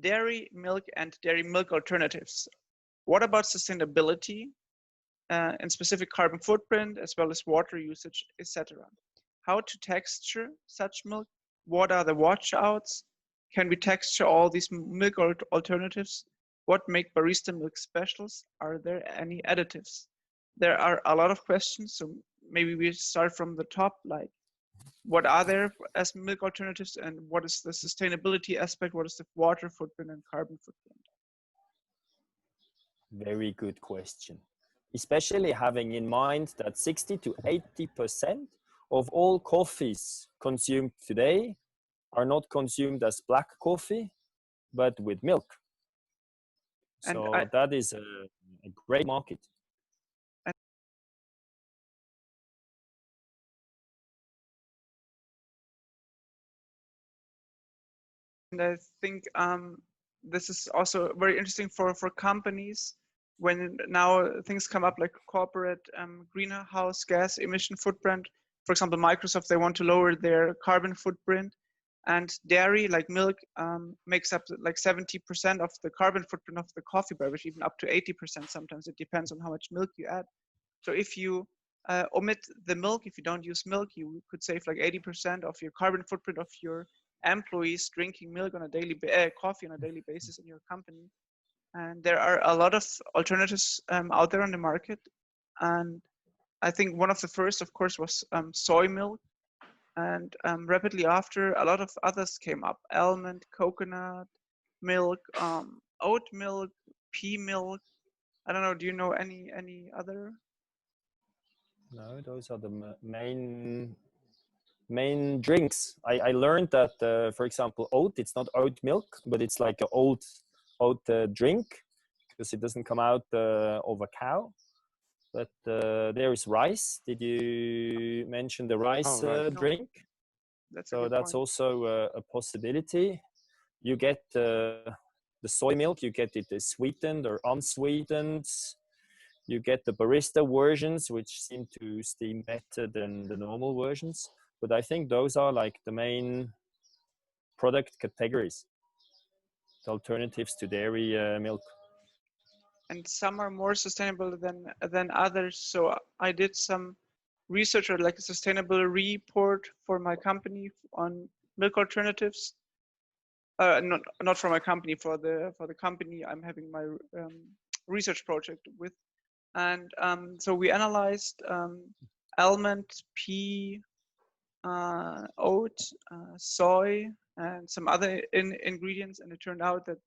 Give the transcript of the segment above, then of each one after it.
Dairy milk and dairy milk alternatives. What about sustainability and specific carbon footprint, as well as water usage, etc.? How to texture such milk? What are the watch-outs? Can we texture all these milk alternatives? What make barista milk specials? Are there any additives? There are a lot of questions, so maybe we start from the top, like what are there as milk alternatives and what is the sustainability aspect? What is the water footprint and carbon footprint? Very good question. Especially having in mind that 60 to 80% of all coffees consumed today are not consumed as black coffee, but with milk. So that is a great market. And I think this is also very interesting for companies when now things come up like corporate greenhouse gas emission footprint. For example, Microsoft, they want to lower their carbon footprint, and dairy, like milk, makes up like 70% of the carbon footprint of the coffee beverage, even up to 80% sometimes. It depends on how much milk you add. So if you omit the milk, if you don't use milk, you could save like 80% of your carbon footprint of your employees drinking milk on a daily coffee on a daily basis in your company. And there are a lot of alternatives out there on the market, and I think one of the first, of course, was soy milk, and rapidly after a lot of others came up: almond, coconut milk, oat milk, pea milk. I don't know, do you know any other? No, those are the main drinks. I learned that, for example, oat, it's not oat milk, but it's like an oat drink, because it doesn't come out of a cow. But there is rice. Did you mention the rice drink? That's also a possibility. You get the soy milk, you get it sweetened or unsweetened. You get the barista versions, which seem to steam better than the normal versions. But I think those are like the main product categories, the alternatives to dairy milk. And some are more sustainable than others. So I did some research, or like a sustainable report for my company on milk alternatives. Not for my company, for the company I'm having my research project with. And so we analyzed almond, pea, oat, soy, and some other ingredients, and it turned out that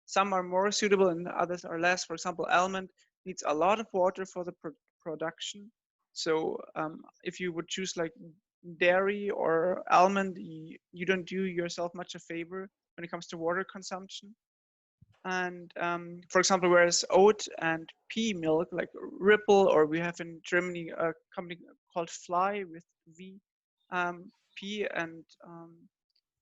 some are more suitable and others are less. For example, almond needs a lot of water for the production. So if you would choose like dairy or almond, you don't do yourself much a favor when it comes to water consumption. And for example, whereas oat and pea milk, like Ripple, or we have in Germany a company called Fly with V, pea and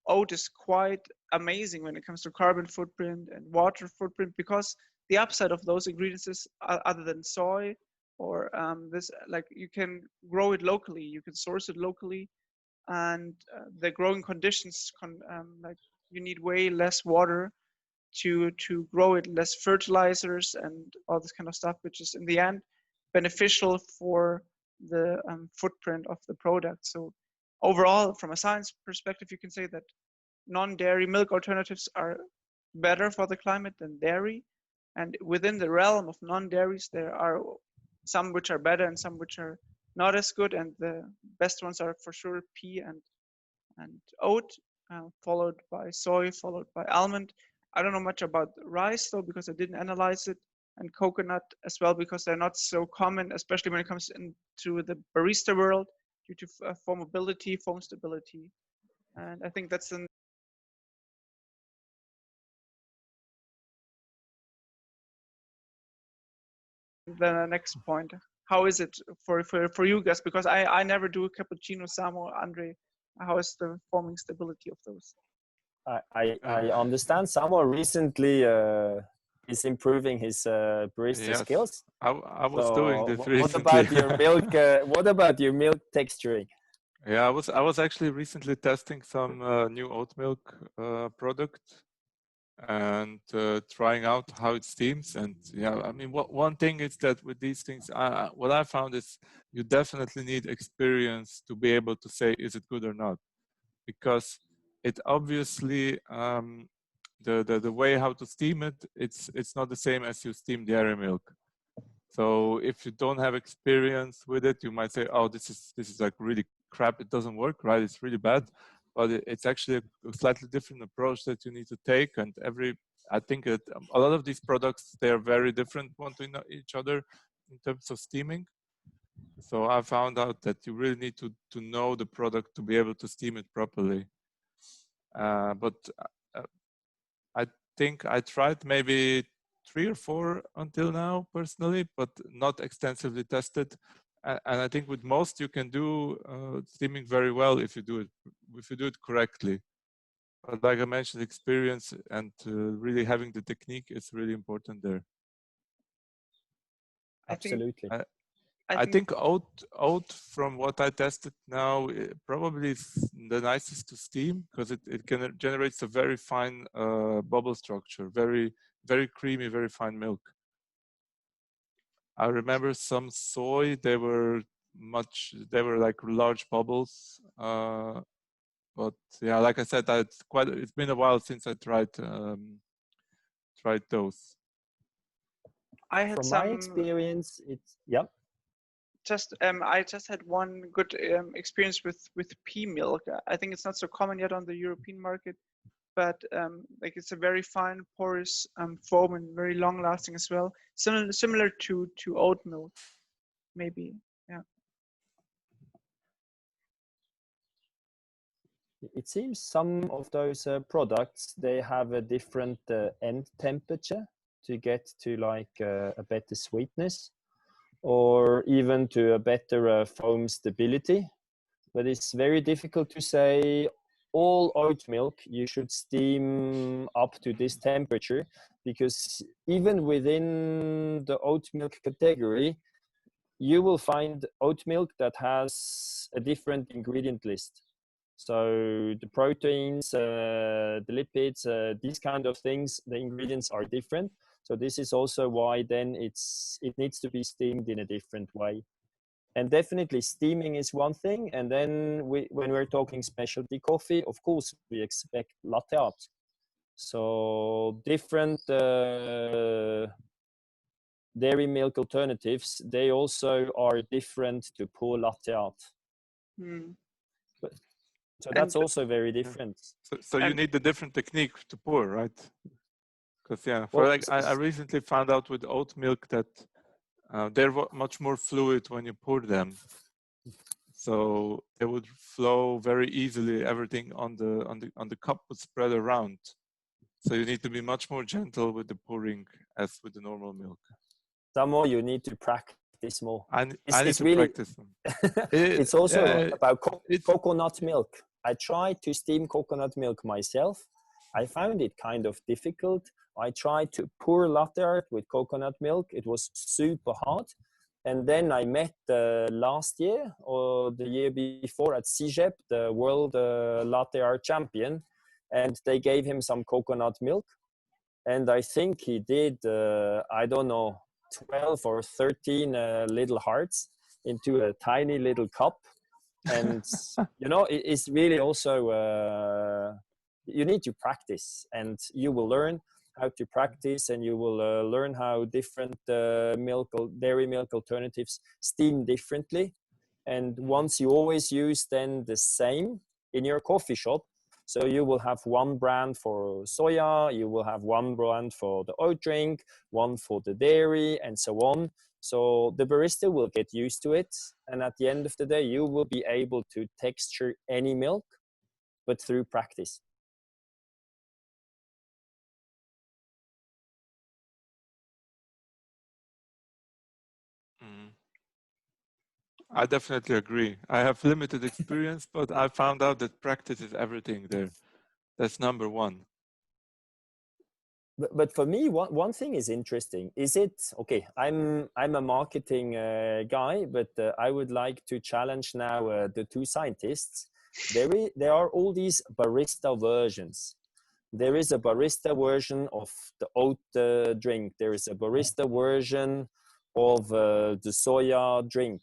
oat is quite amazing when it comes to carbon footprint and water footprint, because the upside of those ingredients is, other than soy or this, like you can grow it locally, you can source it locally, and the growing conditions, like you need way less water to grow it, less fertilizers and all this kind of stuff, which is in the end beneficial for the footprint of the product. So overall, from a science perspective, you can say that non-dairy milk alternatives are better for the climate than dairy. And within the realm of non-dairies, there are some which are better and some which are not as good. And the best ones are for sure pea and oat, followed by soy, followed by almond. I don't know much about rice though, because I didn't analyze it, and coconut as well, because they're not so common, especially when it comes into the barista world, due to foamability, foam stability. And I think that's the next point. How is it for you guys? Because I never do cappuccino, Samo, Andre. How is the foaming stability of those? I understand Samo recently is improving his barista skills. I was doing this recently. What about your milk? What about your milk texturing? Yeah, I was actually recently testing some new oat milk product, and trying out how it steams. And yeah, I mean, one thing is that with these things, what I found is you definitely need experience to be able to say, is it good or not? Because it obviously, the way how to steam it, it's not the same as you steam dairy milk. So if you don't have experience with it, you might say, oh, this is like really crap. It doesn't work, right? It's really bad. But it's actually a slightly different approach that you need to take. And I think that a lot of these products, they are very different one to each other in terms of steaming. So I found out that you really need to know the product to be able to steam it properly. But I think I tried maybe 3 or 4 until now personally, but not extensively tested. And I think with most you can do steaming very well if you do it correctly. But like I mentioned, experience and really having the technique is really important there. Absolutely. I think oat from what I tested now probably is the nicest to steam because it generates a very fine bubble structure, very, very creamy, very fine milk. I remember some soy, they were like large bubbles. But yeah, like I said, it's been a while since I tried those. From my experience, it's I just had one good experience with pea milk. I think it's not so common yet on the European market, but like it's a very fine porous foam and very long lasting as well. Similar to oat milk, maybe. Yeah. It seems some of those products, they have a different end temperature to get to like a better sweetness or even to a better foam stability. But it's very difficult to say all oat milk you should steam up to this temperature, because even within the oat milk category, you will find oat milk that has a different ingredient list. So the proteins, the lipids, these kind of things, the ingredients are different. So this is also why then it needs to be steamed in a different way. And definitely steaming is one thing. And then when we're talking specialty coffee, of course, we expect latte art. So different dairy milk alternatives, they also are different to pour latte art. So that's also very different. So you need the different technique to pour, right? Because yeah, I recently found out with oat milk that they're much more fluid when you pour them. So they would flow very easily. Everything on the cup would spread around. So you need to be much more gentle with the pouring as with the normal milk. Samo, you need to practice more. I need to practice them. It's also about coconut milk. I tried to steam coconut milk myself. I found it kind of difficult. I tried to pour latte art with coconut milk. It was super hard. And then I met last year or the year before at CIGEP, the world latte art champion, and they gave him some coconut milk. And I think he did, I don't know, 12 or 13 little hearts into a tiny little cup. And, you know, it's really also, you need to practice, and you will learn how to practice, and you will learn how different dairy milk alternatives steam differently. And once you always use then the same in your coffee shop, so you will have one brand for soya, you will have one brand for the oat drink, one for the dairy, and so on. So the barista will get used to it. And at the end of the day, you will be able to texture any milk, but through practice. I definitely agree. I have limited experience, but I found out that practice is everything there. That's number one. But for me, one thing is interesting. Is it okay? I'm a marketing guy, but I would like to challenge now the two scientists. There are all these barista versions. there is a barista version of the oat drink. There is a barista version of the soya drink.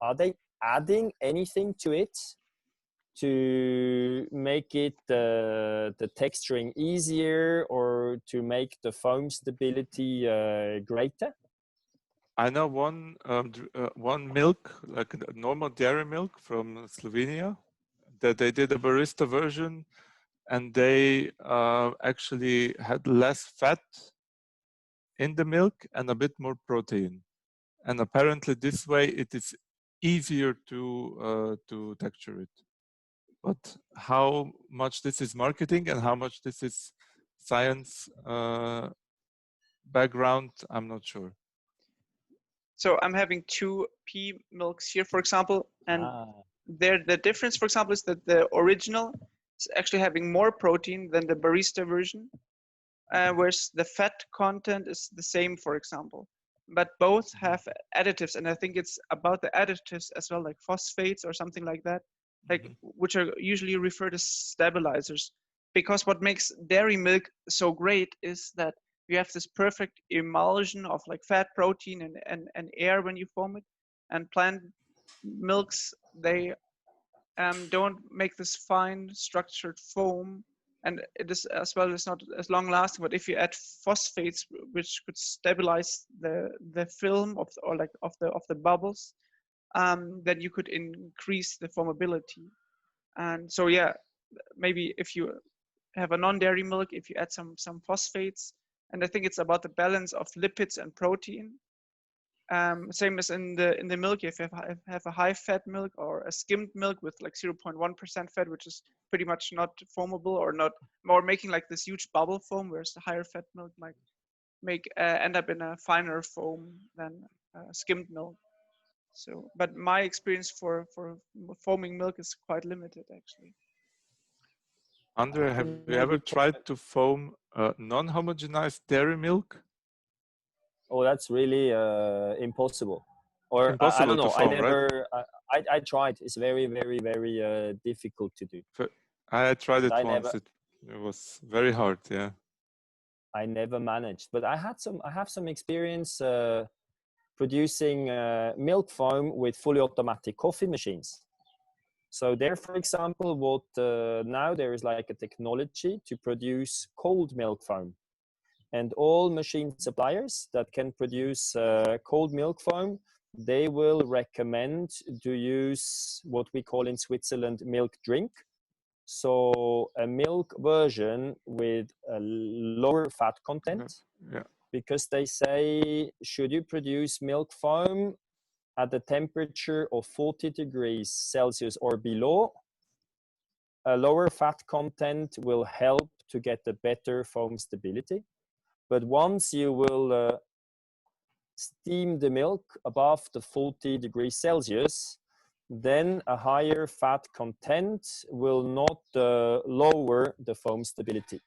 Are they adding anything to it to make it the texturing easier or to make the foam stability greater? I know one milk, like a normal dairy milk from Slovenia, that they did a barista version, and they actually had less fat in the milk and a bit more protein. And apparently this way it is easier to texture it. But how much this is marketing and how much this is science background, I'm not sure. So I'm having two pea milks here, for example, and the difference, for example, is that the original is actually having more protein than the barista version, whereas the fat content is the same, for example. But both have additives, and I think it's about the additives as well, like phosphates or something like that, like which are usually referred as stabilizers. Because what makes dairy milk so great is that you have this perfect emulsion of like fat, protein, and air when you foam it. And plant milks, they don't make this fine structured foam, and it is as well, it's not as long lasting. But if you add phosphates, which could stabilize the film of the bubbles, then you could increase the foamability. And so yeah, maybe if you have a non-dairy milk, if you add some phosphates, and I think it's about the balance of lipids and protein. Same as in the milk, if you have a high fat milk or a skimmed milk with like 0.1% fat, which is pretty much not foamable or not, more making like this huge bubble foam, whereas the higher fat milk might end up in a finer foam than skimmed milk. So, but my experience for foaming milk is quite limited, actually. Andre, have you ever tried to foam non-homogenized dairy milk? Oh, that's really impossible. Or Impossible I don't know. to foam, I never. right? I tried. It's very, very, very difficult to do. I tried it I once. never. It was very hard. Yeah. I never managed, but I have some experience producing milk foam with fully automatic coffee machines. So there, for example, what now there is like a technology to produce cold milk foam, and all machine suppliers that can produce cold milk foam, they will recommend to use what we call in Switzerland milk drink. So a milk version with a lower fat content. Yeah. Because they say, should you produce milk foam at the temperature of 40 degrees Celsius or below, a lower fat content will help to get a better foam stability. But once you will steam the milk above the 40 degrees Celsius, then a higher fat content will not lower the foam stability.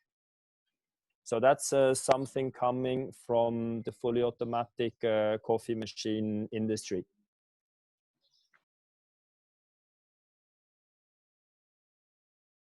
So that's something coming from the fully automatic coffee machine industry.